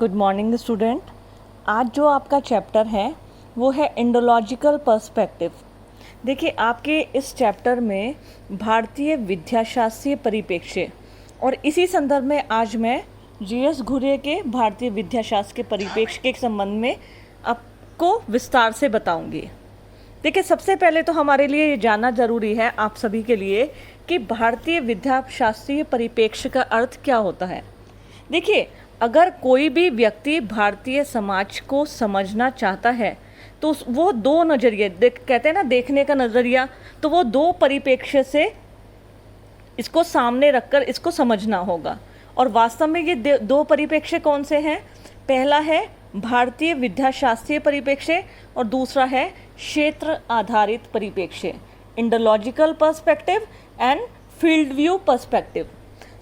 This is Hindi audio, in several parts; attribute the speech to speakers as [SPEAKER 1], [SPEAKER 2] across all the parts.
[SPEAKER 1] Good morning student. आज जो आपका चैप्टर है वो है इंडोलॉजिकल पर्सपेक्टिव। देखिए, आपके इस चैप्टर में भारतीय विद्याशास्त्रीय परिप्रेक्ष्य और इसी संदर्भ में आज मैं जीएस घुरे के भारतीय विद्याशास्त्र के परिप्रेक्ष्य के संबंध में आपको विस्तार से बताऊंगी। देखिए, सबसे पहले तो हमारे लिए ये जानना ज़रूरी है आप सभी के लिए कि भारतीय विद्याशास्त्रीय परिप्रेक्ष्य का अर्थ क्या होता है। देखिए, अगर कोई भी व्यक्ति भारतीय समाज को समझना चाहता है तो वो दो नज़रिए कहते हैं ना, देखने का नज़रिया, तो वो दो परिप्रेक्ष्य से इसको सामने रखकर इसको समझना होगा। और वास्तव में ये दो परिप्रेक्ष्य कौन से हैं? पहला है भारतीय विद्याशास्त्रीय परिप्रेक्ष्य और दूसरा है क्षेत्र आधारित परिप्रेक्ष्य, Indological perspective and field view perspective.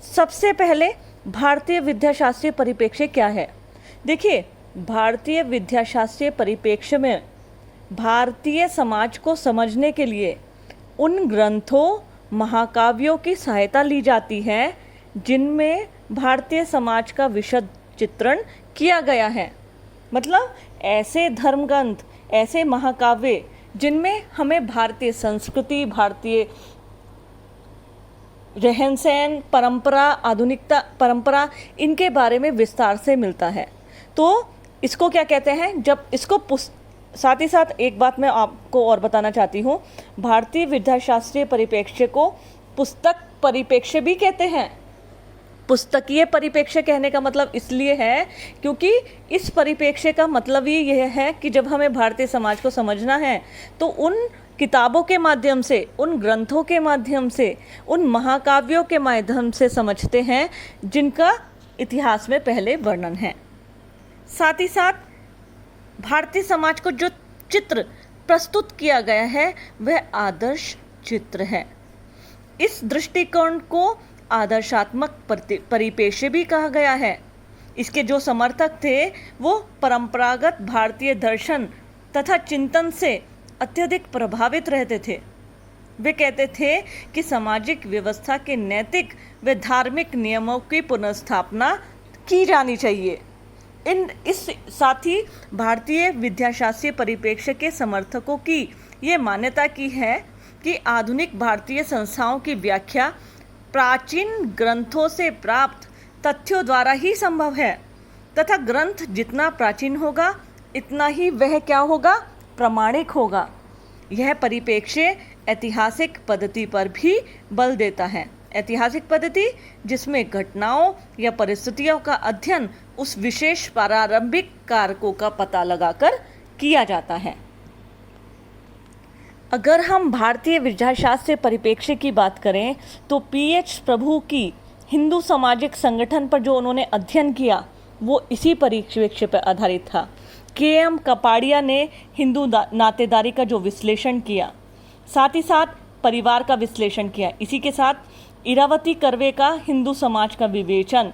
[SPEAKER 1] सबसे पहले भारतीय विद्याशास्त्रीय परिप्रेक्ष्य क्या है? देखिए, भारतीय विद्याशास्त्रीय परिप्रेक्ष्य में भारतीय समाज को समझने के लिए उन ग्रंथों, महाकाव्यों की सहायता ली जाती है जिनमें भारतीय समाज का विशद चित्रण किया गया है। मतलब ऐसे धर्म ग्रंथ, ऐसे महाकाव्य जिनमें हमें भारतीय संस्कृति, भारतीय रहन सहन, परंपरा, आधुनिकता परंपरा, इनके बारे में विस्तार से मिलता है। तो इसको क्या कहते हैं? जब इसको साथ ही साथ एक बात मैं आपको और बताना चाहती हूँ, भारतीय विद्याशास्त्रीय परिप्रेक्ष्य को पुस्तक परिप्रेक्ष्य भी कहते हैं। पुस्तकीय परिप्रेक्ष्य कहने का मतलब इसलिए है क्योंकि इस परिप्रेक्ष्य का मतलब ही यह है कि जब हमें भारतीय समाज को समझना है तो उन किताबों के माध्यम से, उन ग्रंथों के माध्यम से, उन महाकाव्यों के माध्यम से समझते हैं जिनका इतिहास में पहले वर्णन है। साथ ही साथ भारतीय समाज को जो चित्र प्रस्तुत किया गया है वह आदर्श चित्र है। इस दृष्टिकोण को आदर्शात्मक परिप्रेक्ष्य भी कहा गया है। इसके जो समर्थक थे वो परंपरागत भारतीय दर्शन तथा चिंतन से अत्यधिक प्रभावित रहते थे। वे कहते थे कि सामाजिक व्यवस्था के नैतिक व धार्मिक नियमों की पुनर्स्थापना की जानी चाहिए। इस साथ ही भारतीय विद्याशास्त्रीय परिप्रेक्ष्य के समर्थकों की ये मान्यता की है कि आधुनिक भारतीय संस्थाओं की व्याख्या प्राचीन ग्रंथों से प्राप्त तथ्यों द्वारा ही संभव है तथा ग्रंथ जितना प्राचीन होगा इतना ही वह क्या होगा? प्रामाणिक होगा। यह परिप्रेक्ष्य ऐतिहासिक पद्धति पर भी बल देता है। ऐतिहासिक पद्धति जिसमें घटनाओं या परिस्थितियों का अध्ययन उस विशेष प्रारंभिक कारकों का पता लगाकर किया जाता है। अगर हम भारतीय विद्याशास्त्रीय परिप्रेक्ष्य की बात करें तो पीएच प्रभु की हिंदू सामाजिक संगठन पर जो उन्होंने अध्ययन किया वो इसी परिप्रेक्ष्य पर आधारित था। केएम कपाड़िया ने हिंदू नातेदारी का जो विश्लेषण किया, साथ ही साथ परिवार का विश्लेषण किया। इसी के साथ इरावती कर्वे का हिंदू समाज का विवेचन,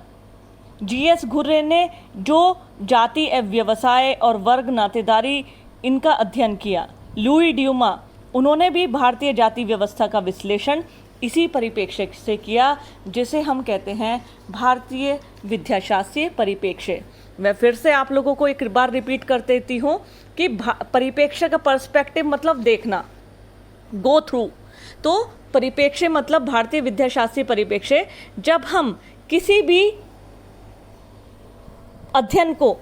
[SPEAKER 1] जीएस घुर्रे ने जो जाति एवं व्यवसाय और वर्ग नातेदारी इनका अध्ययन किया। लुई ड्यूमा, उन्होंने भी भारतीय जाति व्यवस्था का विश्लेषण इसी परिप्रेक्ष्य से किया जिसे हम कहते हैं भारतीय विद्याशास्त्रीय परिप्रेक्ष्य। मैं फिर से आप लोगों को एक बार रिपीट कर देती हूँ कि परिप्रेक्ष्य का पर्सपेक्टिव मतलब देखना, गो थ्रू। तो परिप्रेक्ष्य मतलब भारतीय विद्याशास्त्रीय परिप्रेक्ष्य जब हम किसी भी अध्ययन को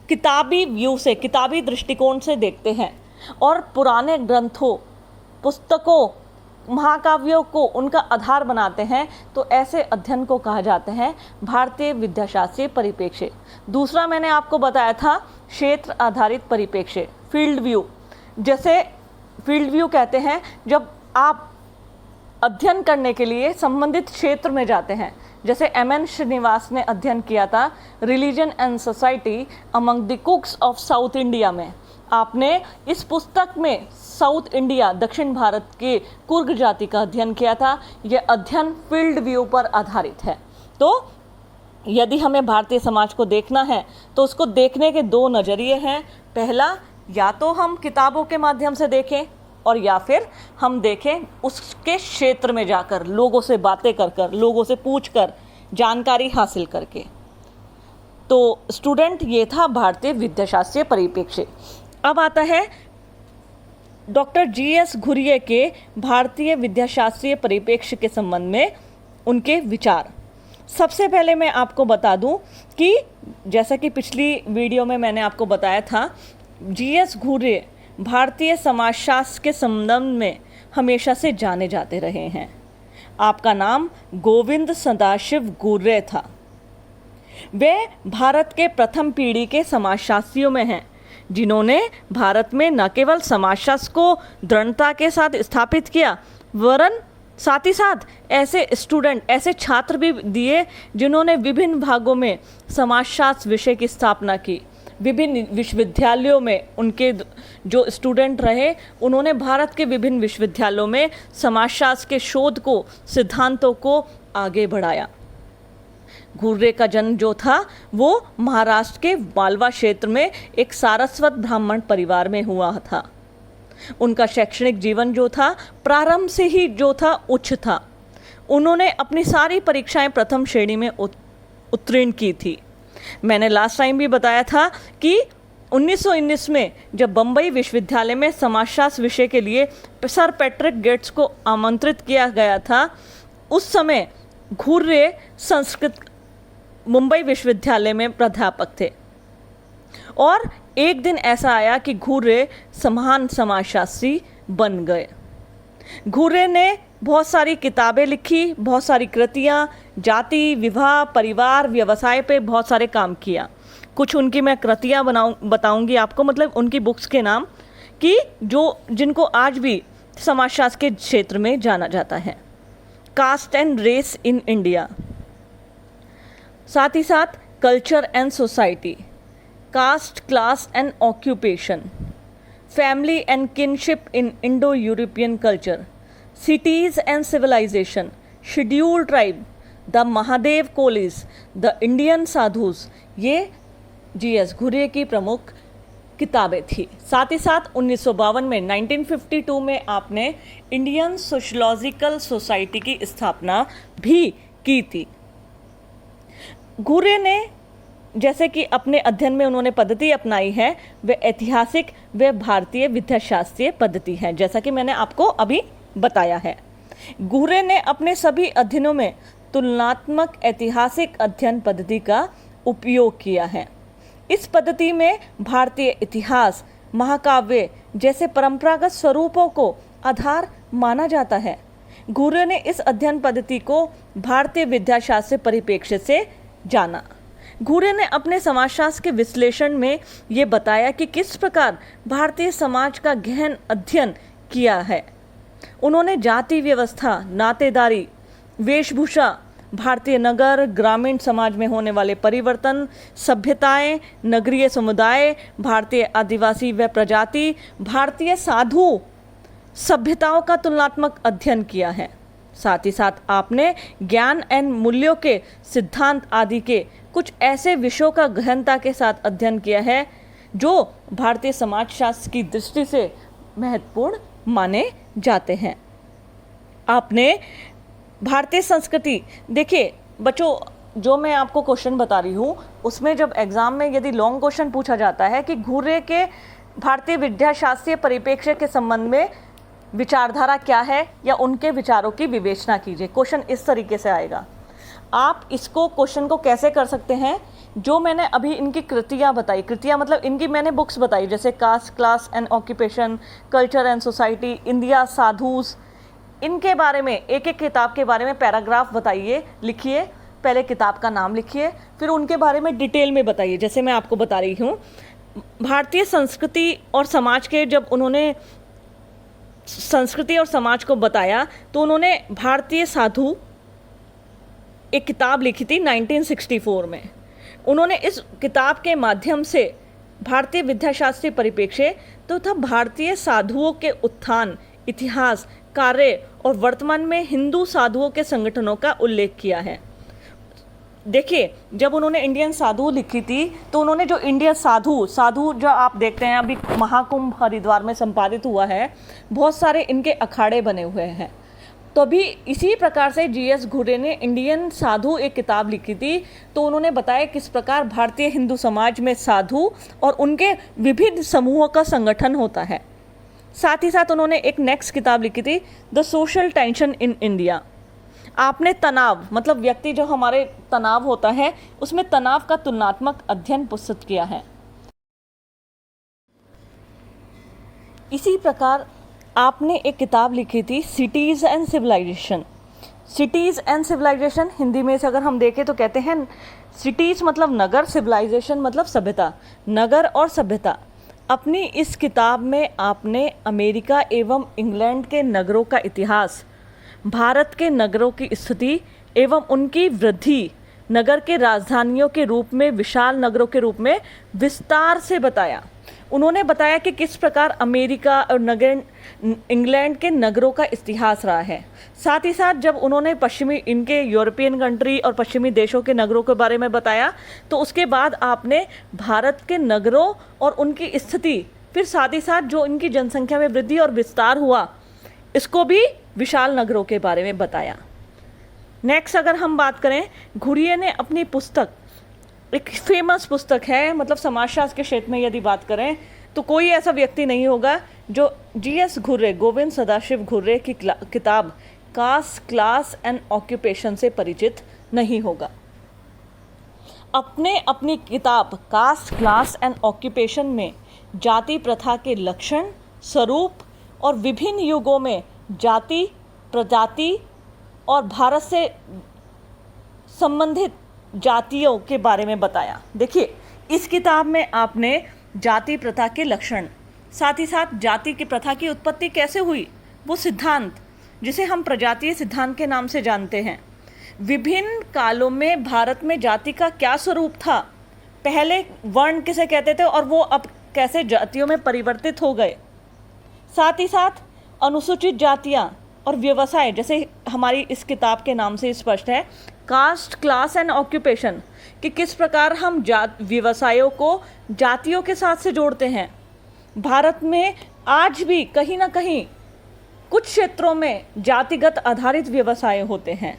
[SPEAKER 1] किताबी व्यू से, किताबी दृष्टिकोण से देखते हैं और पुराने ग्रंथों, पुस्तकों, महाकाव्यों को उनका आधार बनाते हैं तो ऐसे अध्ययन को कहा जाता है भारतीय विद्याशास्त्रीय परिप्रेक्ष्य। दूसरा मैंने आपको बताया था क्षेत्र आधारित परिप्रेक्ष्य, फील्ड व्यू। जैसे फील्ड व्यू कहते हैं जब आप अध्ययन करने के लिए संबंधित क्षेत्र में जाते हैं। जैसे एमएन श्रीनिवास ने अध्ययन किया था religion and society among the कुक्स of south India में। आपने इस पुस्तक में साउथ इंडिया, दक्षिण भारत के कुर्ग जाति का अध्ययन किया था। यह अध्ययन फील्ड व्यू पर आधारित है। तो यदि हमें भारतीय समाज को देखना है तो उसको देखने के दो नज़रिए हैं। पहला, या तो हम किताबों के माध्यम से देखें और या फिर हम देखें उसके क्षेत्र में जाकर, लोगों से बातें कर कर, लोगों से पूछ कर, जानकारी हासिल करके। तो स्टूडेंट ये था भारतीय विद्याशास्त्रीय परिप्रेक्ष्य। अब आता है डॉक्टर जी.एस. घुरिये के भारतीय विद्याशास्त्रीय परिप्रेक्ष्य के संबंध में उनके विचार। सबसे पहले मैं आपको बता दूं कि जैसा कि पिछली वीडियो में मैंने आपको बताया था, जी.एस. घुरिये भारतीय समाजशास्त्र के संबंध में हमेशा से जाने जाते रहे हैं। आपका नाम गोविंद सदाशिव घुरिये था। वे भारत के प्रथम पीढ़ी के समाजशास्त्रियों में हैं, जिन्होंने भारत में न केवल समाजशास्त्र को दृढ़ता के साथ स्थापित किया, वरन साथ ही साथ ऐसे स्टूडेंट, ऐसे छात्र भी दिए जिन्होंने विभिन्न भागों में समाजशास्त्र विषय की स्थापना की। विभिन्न विश्वविद्यालयों में उनके जो स्टूडेंट रहे, उन्होंने भारत के विभिन्न विश्वविद्यालयों में समाजशास्त्र के शोध को, सिद्धांतों को आगे बढ़ाया। घुरिये का जन्म जो था वो महाराष्ट्र के मालवा क्षेत्र में एक सारस्वत ब्राह्मण परिवार में हुआ था। उनका शैक्षणिक जीवन जो था प्रारंभ से ही जो था उच्च था। उन्होंने अपनी सारी परीक्षाएं प्रथम श्रेणी में उत्तीर्ण की थी। मैंने लास्ट टाइम भी बताया था कि 1919 में जब बम्बई विश्वविद्यालय में समाजशास्त्र विषय के लिए सर पैट्रिक गेट्स को आमंत्रित किया गया था, उस समय घुरिये संस्कृत मुंबई विश्वविद्यालय में प्राध्यापक थे। और एक दिन ऐसा आया कि घुरिये महान समाजशास्त्री बन गए। घुरिये ने बहुत सारी किताबें लिखी, बहुत सारी कृतियाँ, जाति, विवाह, परिवार, व्यवसाय पे बहुत सारे काम किया। कुछ उनकी मैं कृतियाँ बताऊंगी आपको, मतलब उनकी बुक्स के नाम, कि जिनको आज भी समाजशास्त्र के क्षेत्र में जाना जाता है। Caste and race in India, साथ ही साथ culture and society, caste, class and occupation, family and kinship in Indo European culture, cities and civilisation, scheduled tribe, the Mahadev Kolis, the Indian sadhus, ये जी.एस. घुरिये की प्रमुख किताबें थी। साथ ही साथ 1952 में 1952 में आपने इंडियन सोशलॉजिकल सोसाइटी की स्थापना भी की थी। घुरिये ने जैसे कि अपने अध्ययन में उन्होंने पद्धति अपनाई है, वे ऐतिहासिक व भारतीय विद्याशास्त्रीय पद्धति है, जैसा कि मैंने आपको अभी बताया है। घुरिये ने अपने सभी अध्ययनों में तुलनात्मक ऐतिहासिक अध्ययन पद्धति का उपयोग किया है। इस पद्धति में भारतीय इतिहास, महाकाव्य जैसे परंपरागत स्वरूपों को आधार माना जाता है। घुरिये ने इस अध्ययन पद्धति को भारतीय विद्याशास्त्रीय परिप्रेक्ष्य से जाना। घुरिये ने अपने समाजशास्त्र के विश्लेषण में ये बताया कि किस प्रकार भारतीय समाज का गहन अध्ययन किया है। उन्होंने जाति व्यवस्था, नातेदारी, वेशभूषा, भारतीय नगर ग्रामीण समाज में होने वाले परिवर्तन, सभ्यताएं, नगरीय समुदाय, भारतीय आदिवासी व प्रजाति, भारतीय साधु सभ्यताओं का तुलनात्मक अध्ययन किया है। साथ ही साथ आपने ज्ञान एवं मूल्यों के सिद्धांत आदि के कुछ ऐसे विषयों का गहनता के साथ अध्ययन किया है जो भारतीय समाजशास्त्र की दृष्टि से महत्वपूर्ण माने जाते हैं। आपने भारतीय संस्कृति, देखिए बच्चों, जो मैं आपको क्वेश्चन बता रही हूँ उसमें जब एग्जाम में यदि लॉन्ग क्वेश्चन पूछा जाता है कि घुरिये के भारतीय विद्याशास्त्रीय परिप्रेक्ष्य के संबंध में विचारधारा क्या है या उनके विचारों की विवेचना कीजिए, क्वेश्चन इस तरीके से आएगा। आप इसको क्वेश्चन को कैसे कर सकते हैं, जो मैंने अभी इनकी कृतियाँ बताई, कृतियाँ मतलब इनकी मैंने बुक्स बताई, जैसे caste, class and occupation, culture and society, India sadhus, इनके बारे में एक एक किताब के बारे में पैराग्राफ बताइए, लिखिए, पहले किताब का नाम लिखिए, फिर उनके बारे में डिटेल में बताइए। जैसे मैं आपको बता रही हूँ, भारतीय संस्कृति और समाज के, जब उन्होंने संस्कृति और समाज को बताया तो उन्होंने भारतीय साधु एक किताब लिखी थी 1964 में। उन्होंने इस किताब के माध्यम से भारतीय विद्याशास्त्रीय परिप्रेक्ष्य तथा भारतीय साधुओं के उत्थान, इतिहास, कार्य और वर्तमान में हिंदू साधुओं के संगठनों का उल्लेख किया है। देखिए, जब उन्होंने इंडियन साधु लिखी थी तो उन्होंने जो इंडियन साधु जो आप देखते हैं अभी महाकुंभ हरिद्वार में संपादित हुआ है, बहुत सारे इनके अखाड़े बने हुए हैं। तो अभी इसी प्रकार से जीएस घुर्रे ने इंडियन साधु एक किताब लिखी थी। तो उन्होंने बताया किस प्रकार भारतीय हिंदू समाज में साधु और उनके विभिन्न समूहों का संगठन होता है। साथ ही साथ उन्होंने एक नेक्स्ट किताब लिखी थी, the social tension in India. आपने तनाव, मतलब व्यक्ति जो हमारे तनाव होता है उसमें तनाव का तुलनात्मक अध्ययन प्रस्तुत किया है। इसी प्रकार आपने एक किताब लिखी थी, cities and civilisation. Cities and civilisation Hindi में से अगर हम देखें तो कहते हैं सिटीज़ मतलब नगर, सिविलाइजेशन मतलब सभ्यता, नगर और सभ्यता। अपनी इस किताब में आपने अमेरिका एवं इंग्लैंड के नगरों का इतिहास, भारत के नगरों की स्थिति एवं उनकी वृद्धि, नगर के राजधानियों के रूप में, विशाल नगरों के रूप में विस्तार से बताया। उन्होंने बताया कि किस प्रकार अमेरिका और इंग्लैंड के नगरों का इतिहास रहा है। साथ ही साथ जब उन्होंने पश्चिमी इनके यूरोपियन कंट्री और पश्चिमी देशों के नगरों के बारे में बताया, तो उसके बाद आपने भारत के नगरों और उनकी स्थिति, फिर साथ ही साथ जो इनकी जनसंख्या में वृद्धि और विस्तार हुआ, इसको भी विशाल नगरों के बारे में बताया। नेक्स्ट अगर हम बात करें, घुर्ये ने अपनी पुस्तक, एक फेमस पुस्तक है, मतलब समाजशास्त्र के क्षेत्र में यदि बात करें तो कोई ऐसा व्यक्ति नहीं होगा जो जीएस घुर्रे, गोविंद सदाशिव घुर्रे की किताब कास्ट, क्लास एंड ऑक्यूपेशन से परिचित नहीं होगा। अपनी किताब कास्ट, क्लास एंड ऑक्यूपेशन में जाति प्रथा के लक्षण, स्वरूप और विभिन्न युगों में जाति, प्रजाति और भारत से संबंधित जातियों के बारे में बताया। देखिए, इस किताब में आपने जाति प्रथा के लक्षण, साथ ही साथ जाति की प्रथा की उत्पत्ति कैसे हुई, वो सिद्धांत जिसे हम प्रजातीय सिद्धांत के नाम से जानते हैं, विभिन्न कालों में भारत में जाति का क्या स्वरूप था, पहले वर्ण किसे कहते थे और वो अब कैसे जातियों में परिवर्तित हो गए, साथ ही साथ अनुसूचित जातियाँ और व्यवसाय, जैसे हमारी इस किताब के नाम से स्पष्ट है, कास्ट, क्लास एंड ऑक्यूपेशन, कि किस प्रकार हम व्यवसायों को जातियों के साथ से जोड़ते हैं। भारत में आज भी कहीं ना कहीं कुछ क्षेत्रों में जातिगत आधारित व्यवसाय होते हैं।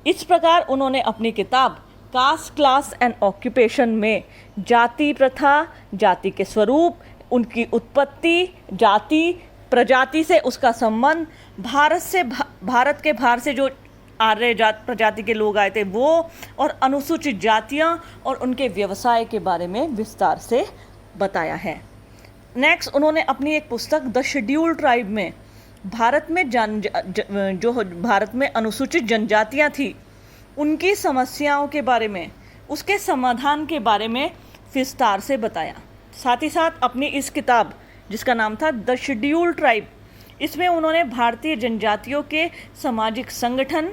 [SPEAKER 1] इस प्रकार उन्होंने अपनी किताब कास्ट, क्लास एंड ऑक्यूपेशन में जाति प्रथा, जाति के स्वरूप, उनकी उत्पत्ति, जाति, प्रजाति से उसका संबंध, भारत के बाहर से जो आर्य प्रजाति के लोग आए थे वो, और अनुसूचित जातियां और उनके व्यवसाय के बारे में विस्तार से बताया है। नेक्स्ट उन्होंने अपनी एक पुस्तक द शेड्यूल ट्राइब में भारत में जो भारत में अनुसूचित जनजातियां थी उनकी समस्याओं के बारे में, उसके समाधान के बारे में विस्तार से बताया। साथ ही साथ अपनी इस किताब जिसका नाम था द शेड्यूल ट्राइब, इसमें उन्होंने भारतीय जनजातियों के सामाजिक संगठन,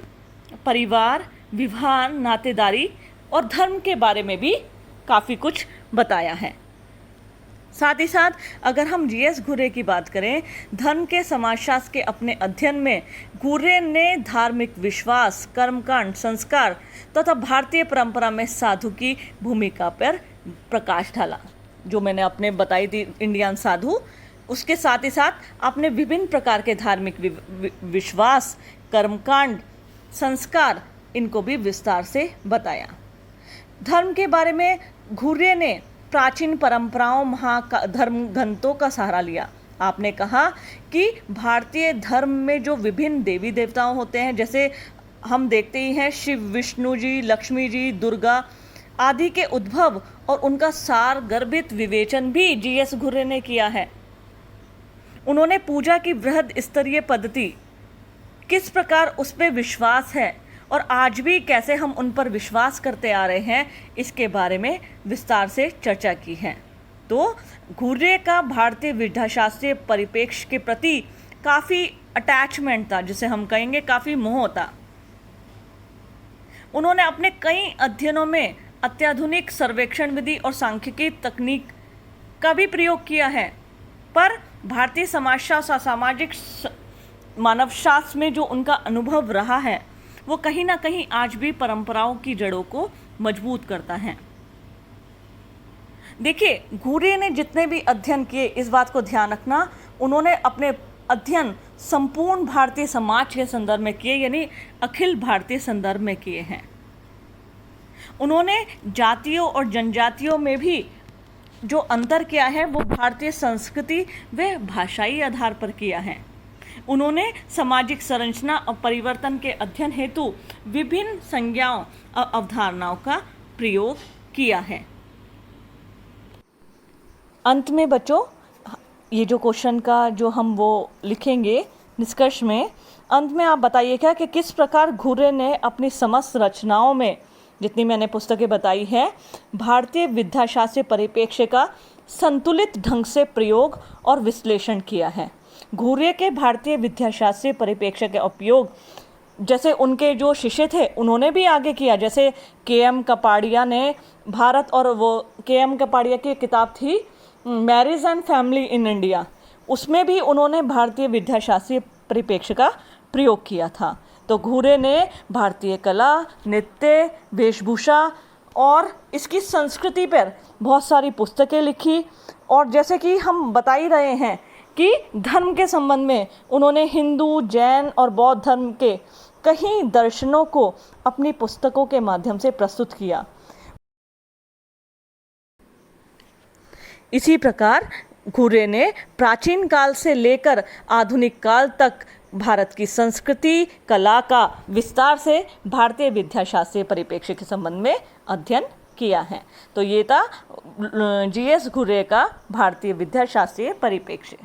[SPEAKER 1] परिवार, विवाह, नातेदारी और धर्म के बारे में भी काफ़ी कुछ बताया है। साथ ही साथ अगर हम जीएस घुर्रे की बात करें, धर्म के समाजशास्त्र के अपने अध्ययन में घुर्रे ने धार्मिक विश्वास, कर्मकांड, संस्कार तथा भारतीय परंपरा में साधु की भूमिका पर प्रकाश डाला। जो मैंने अपने बताई थी इंडियन साधु, उसके साथ ही साथ आपने विभिन्न प्रकार के धार्मिक विश्वास, कर्मकांड, संस्कार, इनको भी विस्तार से बताया। धर्म के बारे में घुर्रे ने प्राचीन परंपराओं, धर्म ग्रंथों का सहारा लिया। आपने कहा कि भारतीय धर्म में जो विभिन्न देवी देवताओं होते हैं, जैसे हम देखते ही हैं शिव, विष्णु जी, लक्ष्मी जी, दुर्गा आदि के उद्भव और उनका सार गर्भित विवेचन भी जीएस घुर्रे ने किया है। उन्होंने पूजा की बृहद स्तरीय पद्धति, किस प्रकार उस पर विश्वास है और आज भी कैसे हम उन पर विश्वास करते आ रहे हैं, इसके बारे में विस्तार से चर्चा की है। तो घुर्रे का भारतीय विद्याशास्त्रीय परिप्रेक्ष्य के प्रति काफ़ी अटैचमेंट था, जिसे हम कहेंगे काफ़ी मोह था। उन्होंने अपने कई अध्ययनों में अत्याधुनिक सर्वेक्षण विधि और सांख्यिकी तकनीक का भी प्रयोग किया है, पर भारतीय समाजशास्त्र और सामाजिक मानवशास्त्र में जो उनका अनुभव रहा है वो कहीं ना कहीं आज भी परंपराओं की जड़ों को मजबूत करता है। देखिए, घुर्रे ने जितने भी अध्ययन किए, इस बात को ध्यान रखना, उन्होंने अपने अध्ययन संपूर्ण भारतीय समाज के संदर्भ में किए, यानी अखिल भारतीय संदर्भ में किए हैं। उन्होंने जातियों और जनजातियों में भी जो अंतर किया है वो भारतीय संस्कृति व भाषाई आधार पर किया है। उन्होंने सामाजिक संरचना और परिवर्तन के अध्ययन हेतु विभिन्न संज्ञाओं और अवधारणाओं का प्रयोग किया है। अंत में बच्चों, ये जो क्वेश्चन का जो हम वो लिखेंगे निष्कर्ष में, अंत में आप बताइएगा कि किस प्रकार घुरे ने अपनी समस्त रचनाओं में, जितनी मैंने पुस्तकें बताई है, भारतीय विद्याशास्त्रीय परिप्रेक्ष्य का संतुलित ढंग से प्रयोग और विश्लेषण किया है। घुरे के भारतीय विद्याशास्त्रीय परिप्रेक्ष्य के उपयोग जैसे उनके जो शिष्य थे उन्होंने भी आगे किया, जैसे के.एम. कपाड़िया ने भारत, और वो के.एम. कपाड़िया की किताब थी marriage and family in India, उसमें भी उन्होंने भारतीय विद्याशास्त्रीय परिप्रेक्ष्य का प्रयोग किया था। तो घुरे ने भारतीय कला, नृत्य, वेशभूषा और इसकी संस्कृति पर बहुत सारी पुस्तकें लिखी, और जैसे कि हम बता ही रहे हैं कि धर्म के संबंध में उन्होंने हिंदू, जैन और बौद्ध धर्म के कई दर्शनों को अपनी पुस्तकों के माध्यम से प्रस्तुत किया। इसी प्रकार घुरे ने प्राचीन काल से लेकर आधुनिक काल तक भारत की संस्कृति, कला का विस्तार से भारतीय विद्याशास्त्रीय परिप्रेक्ष्य के संबंध में अध्ययन किया है। तो ये था जी.एस. घुरे का भारतीय विद्याशास्त्रीय परिप्रेक्ष्य।